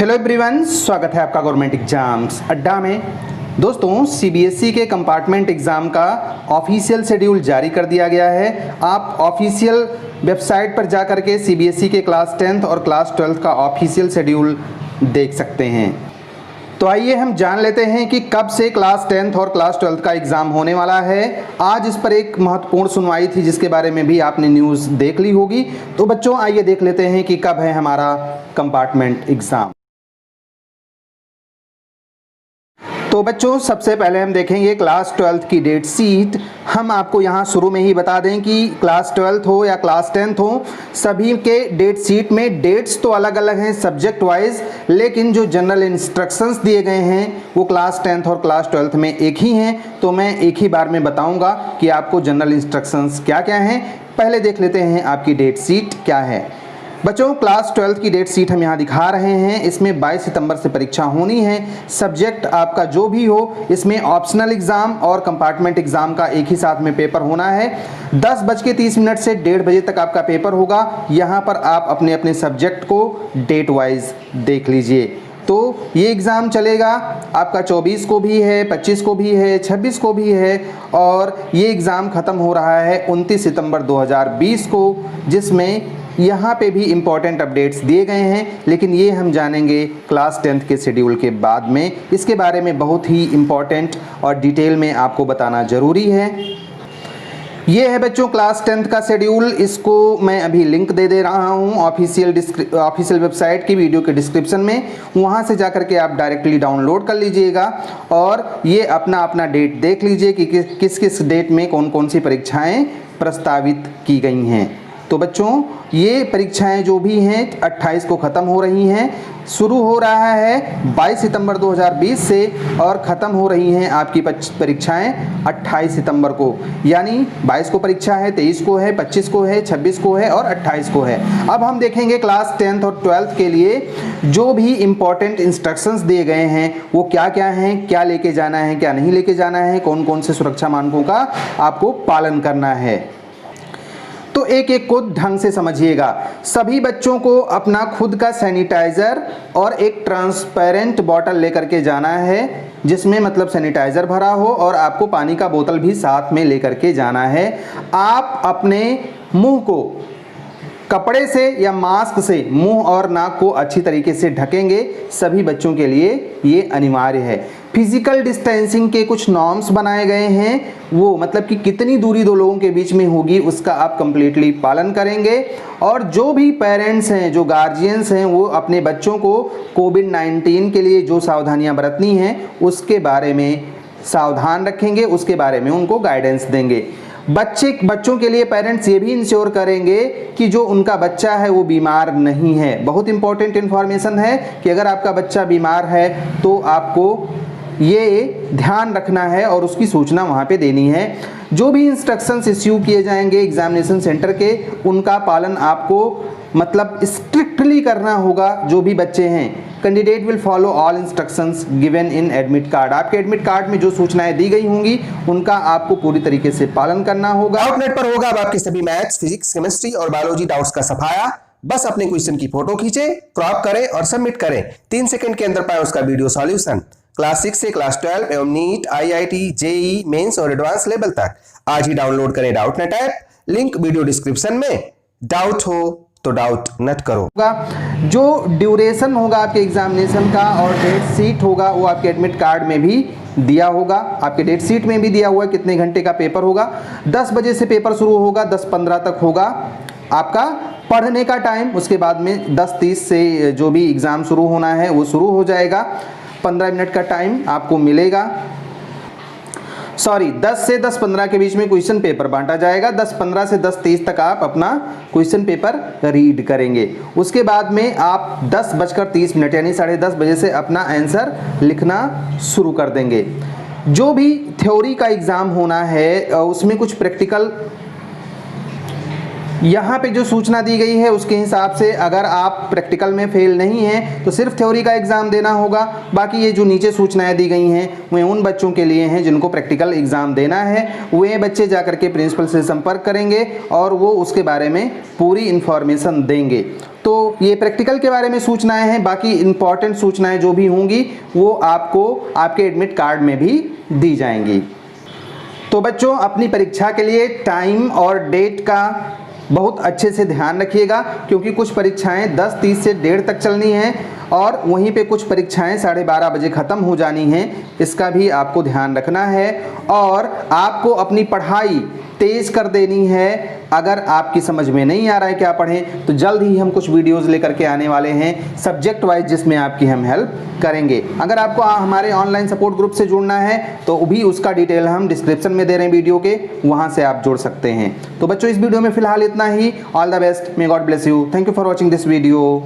Hello everyone, स्वागत है आपका गवर्नमेंट एग्जाम्स अड्डा में। दोस्तों, सीबीएसई के कंपार्टमेंट एग्ज़ाम का ऑफिशियल शेड्यूल जारी कर दिया गया है। आप ऑफिशियल वेबसाइट पर जा कर के सीबीएसई के क्लास 10th और क्लास 12th का ऑफिशियल शेड्यूल देख सकते हैं। तो आइए हम जान लेते हैं कि कब से क्लास 10th और क्लास 12th का एग्ज़ाम होने वाला है। आज इस पर एक महत्वपूर्ण सुनवाई थी जिसके बारे में भी आपने न्यूज़ देख ली होगी। तो बच्चों, आइए देख लेते हैं कि कब है हमारा कंपार्टमेंट एग्ज़ाम। तो बच्चों, सबसे पहले हम देखेंगे क्लास 12th की डेट शीट। हम आपको यहाँ शुरू में ही बता दें कि क्लास 12th हो या क्लास 10th हो, सभी के डेट शीट में डेट्स तो अलग अलग हैं सब्जेक्ट वाइज, लेकिन जो जनरल इंस्ट्रक्शंस दिए गए हैं वो क्लास 10th और क्लास 12th में एक ही हैं। तो मैं एक ही बार में बताऊँगा कि आपको जनरल इंस्ट्रक्शंस क्या क्या हैं। पहले देख लेते हैं आपकी डेट शीट क्या है। बच्चों, क्लास 12th की डेट शीट हम यहाँ दिखा रहे हैं। इसमें 22 सितंबर से परीक्षा होनी है। सब्जेक्ट आपका जो भी हो, इसमें ऑप्शनल एग्ज़ाम और कंपार्टमेंट एग्ज़ाम का एक ही साथ में पेपर होना है। 10:30 से 1:30 बजे तक आपका पेपर होगा। यहाँ पर आप अपने अपने सब्जेक्ट को डेट वाइज देख लीजिए। तो ये एग्ज़ाम चलेगा आपका 24 को भी है, 25 को भी है, 26 को भी है, और ये एग्ज़ाम ख़त्म हो रहा है 29 सितंबर 2020 को, जिसमें यहाँ पे भी इम्पॉर्टेंट अपडेट्स दिए गए हैं, लेकिन ये हम जानेंगे क्लास 10th के शेड्यूल के बाद में। इसके बारे में बहुत ही इम्पॉर्टेंट और डिटेल में आपको बताना ज़रूरी है। ये है बच्चों क्लास 10th का शेड्यूल। इसको मैं अभी लिंक दे रहा हूँ ऑफिशियल वेबसाइट की वीडियो के डिस्क्रिप्शन में। वहाँ से जाकर के आप डायरेक्टली डाउनलोड कर लीजिएगा और ये अपना डेट देख लीजिए कि किस किस डेट में कौन कौन सी परीक्षाएँ प्रस्तावित की गई हैं। तो बच्चों, ये परीक्षाएं जो भी हैं 28 को ख़त्म हो रही हैं। शुरू हो रहा है 22 सितंबर 2020 से और ख़त्म हो रही हैं आपकी परीक्षाएं 28 सितंबर को। यानी 22 को परीक्षा है, 23 को है, 25 को है, 26 को है और 28 को है। अब हम देखेंगे क्लास 10th और 12th के लिए जो भी इम्पोर्टेंट इंस्ट्रक्शंस दिए गए हैं वो क्या क्या हैं, क्या लेके जाना है, क्या नहीं लेके जाना है, कौन कौन से सुरक्षा मानकों का आपको पालन करना है। तो एक एक को ढंग से समझिएगा। सभी बच्चों को अपना खुद का सैनिटाइज़र और एक ट्रांसपेरेंट बॉटल लेकर के जाना है, जिसमें मतलब सैनिटाइज़र भरा हो, और आपको पानी का बोतल भी साथ में लेकर के जाना है। आप अपने मुंह को कपड़े से या मास्क से मुंह और नाक को अच्छी तरीके से ढकेंगे। सभी बच्चों के लिए ये अनिवार्य है। फिजिकल डिस्टेंसिंग के कुछ नॉर्म्स बनाए गए हैं, वो मतलब कि कितनी दूरी दो लोगों के बीच में होगी उसका आप कंप्लीटली पालन करेंगे। और जो भी पेरेंट्स हैं, जो गार्जियंस हैं, वो अपने बच्चों को कोविड-19 के लिए जो सावधानियां बरतनी हैं उसके बारे में सावधान रखेंगे, उसके बारे में उनको गाइडेंस देंगे। बच्चों के लिए पेरेंट्स ये भी इंश्योर करेंगे कि जो उनका बच्चा है वो बीमार नहीं है। बहुत इंपॉर्टेंट इन्फॉर्मेशन है कि अगर आपका बच्चा बीमार है तो आपको ये ध्यान रखना है और उसकी सूचना वहाँ पे देनी है। जो भी इंस्ट्रक्शंस इश्यू किए जाएंगे एग्जामिनेशन सेंटर के, उनका पालन आपको मतलब स्ट्रिक्टली करना होगा। जो भी बच्चे हैं, candidate will follow all instructions given in admit card. आपके एडमिट कार्ड में जो सूचनाएं दी गई होंगी उनका आपको पूरी तरीके से पालन करना होगा। डाउटनेट पर होगा अब आपके सभी मैथ्स, फिजिक्स, केमिस्ट्री और बायोलॉजी डाउट्स का सफाया। बस अपने क्वेश्चन की फोटो खींचे, क्रॉप करें और सबमिट करें। 3 सेकंड के अंदर पाए उसका वीडियो सॉल्यूशन। क्लास 6 से क्लास 12 एवं नीट, आईआईटी, जेई मेंस और एडवांस लेवल तक आज ही डाउनलोड करें Doubtnut app. Link video description में। डाउट हो तो डाउट नट करो। जो ड्यूरेशन होगा आपके एग्जामिनेशन का और डेट शीट होगा वो आपके एडमिट कार्ड में भी दिया होगा। आपके डेट शीट में भी दिया हुआ है कितने घंटे का पेपर होगा। 10 बजे से पेपर शुरू होगा, 10:15 तक होगा आपका पढ़ने का टाइम। उसके बाद में 10:30 से जो भी एग्ज़ाम शुरू होना है वो शुरू हो जाएगा। 15 मिनट का टाइम आपको मिलेगा। 10 से 10:15 के बीच में क्वेश्चन पेपर बांटा जाएगा। 10:15 से 10:30 तक आप अपना क्वेश्चन पेपर रीड करेंगे। उसके बाद में आप 10:30 यानी 10:30 बजे से अपना आंसर लिखना शुरू कर देंगे। जो भी थ्योरी का एग्ज़ाम होना है उसमें कुछ प्रैक्टिकल यहाँ पे जो सूचना दी गई है उसके हिसाब से अगर आप प्रैक्टिकल में फेल नहीं हैं तो सिर्फ थ्योरी का एग्ज़ाम देना होगा। बाकी ये जो नीचे सूचनाएं दी गई हैं वे उन बच्चों के लिए हैं जिनको प्रैक्टिकल एग्ज़ाम देना है। वे बच्चे जाकर के प्रिंसिपल से संपर्क करेंगे और वो उसके बारे में पूरी इन्फॉर्मेशन देंगे। तो तो ये प्रैक्टिकल के बारे में सूचनाएं हैं, बाकी इंपॉर्टेंट सूचनाएं जो भी होंगी वो आपको आपके एडमिट कार्ड में भी दी जाएंगी। तो बच्चों अपनी परीक्षा के लिए टाइम और डेट का बहुत अच्छे से ध्यान रखिएगा, क्योंकि कुछ परीक्षाएं 10:30 से 1:30 तक चलनी हैं और वहीं पे कुछ परीक्षाएं 12:30 बजे ख़त्म हो जानी हैं। इसका भी आपको ध्यान रखना है और आपको अपनी पढ़ाई तेज़ कर देनी है। अगर आपकी समझ में नहीं आ रहा है क्या पढ़ें, तो जल्द ही हम कुछ वीडियोस लेकर के आने वाले हैं सब्जेक्ट वाइज, जिसमें आपकी हम हेल्प करेंगे। अगर आपको हमारे ऑनलाइन सपोर्ट ग्रुप से जुड़ना है तो भी उसका डिटेल हम डिस्क्रिप्शन में दे रहे हैं वीडियो के, वहाँ से आप जुड़ सकते हैं। तो बच्चों इस वीडियो में फ़िलहाल इतना ही। All the best, may God bless you. Thank you for watching this video.